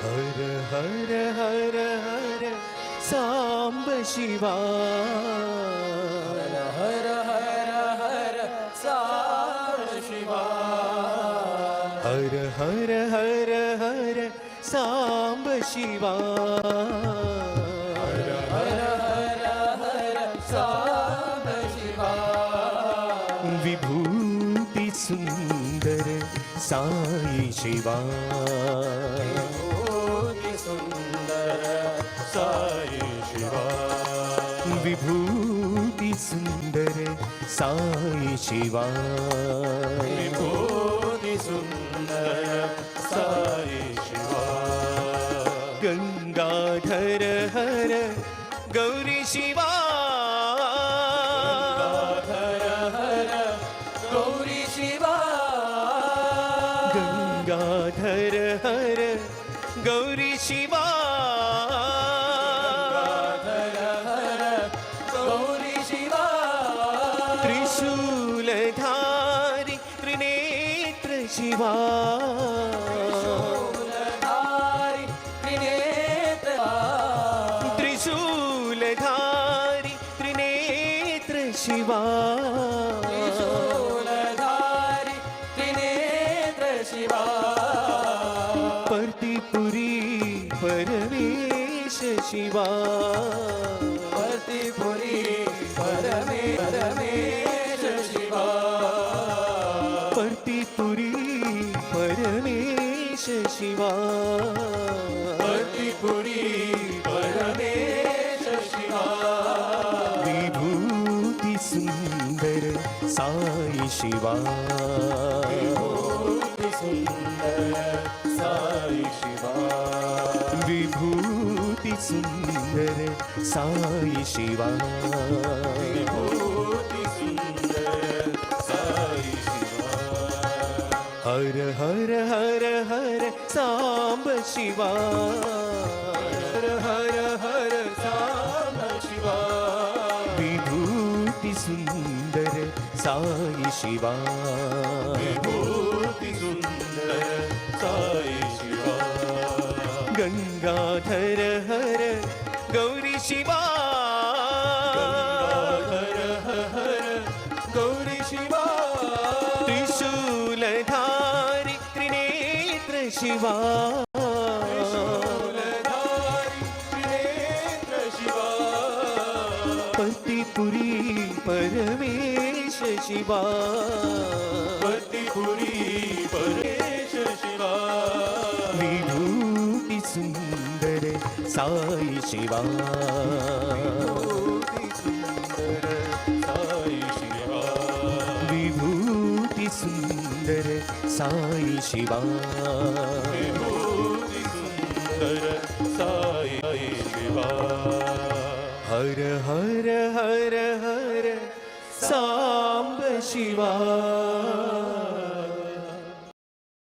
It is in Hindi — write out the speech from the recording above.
हर हर हर हर सांब शिवा हर हर हर हर सांब शिवा हर हर हर हर सांब शिवा हर हर हर हर सांब शिवा विभूति सुंदर साई शिवा विभूति सुंदर साई शिवा विभूति सुंदर साई शिवा विभूति सुंदर साई शिवा गंगाधर हर गौरी शिवा हर हर गौरी शिवा गंगाधर हर गौरी शिवा हर हर गौरी शिवा त्रिशूलधारी त्रिनेत्र शिवा शूलधारी त्रिनेत्र त्रिशूलधारी त्रिनेत्र शिवा शूलधारी त्रिनेत्र शिवा पर्तिपुरी परमेश शिवा पर्तिपुरी परमेश शिवा पर्तिपुरी परमेश शिवा पर्तिपुरी परमेश शिवा विभूति सुंदर साई शिवा विभूति सुंदर साई शिवा विभूति सुंदर साई शिवा विभूति सुंदर साई शिवा हर हर हर हर सांब शिवा हर हर हर सांब शिवा विभूति सुंदर साई शिवा विभूति सुंदर साई शिवा गंगाधर हर गौरी शिवा हर हर गौरी शिवा त्रिशूलधारी त्रिनेत्र शिवा शूलधारी त्रिनेत्र शिवा पर्तिपुरी परमेश शिवा पर्तिपुरी परमेश शिवा विभूति सुंदर साई शिवा विभूति सुंदर साई शिवा विभूति सुंदर साई शिवा विभूति सुंदर साई शिवा हर हर हर हर सांब शिवा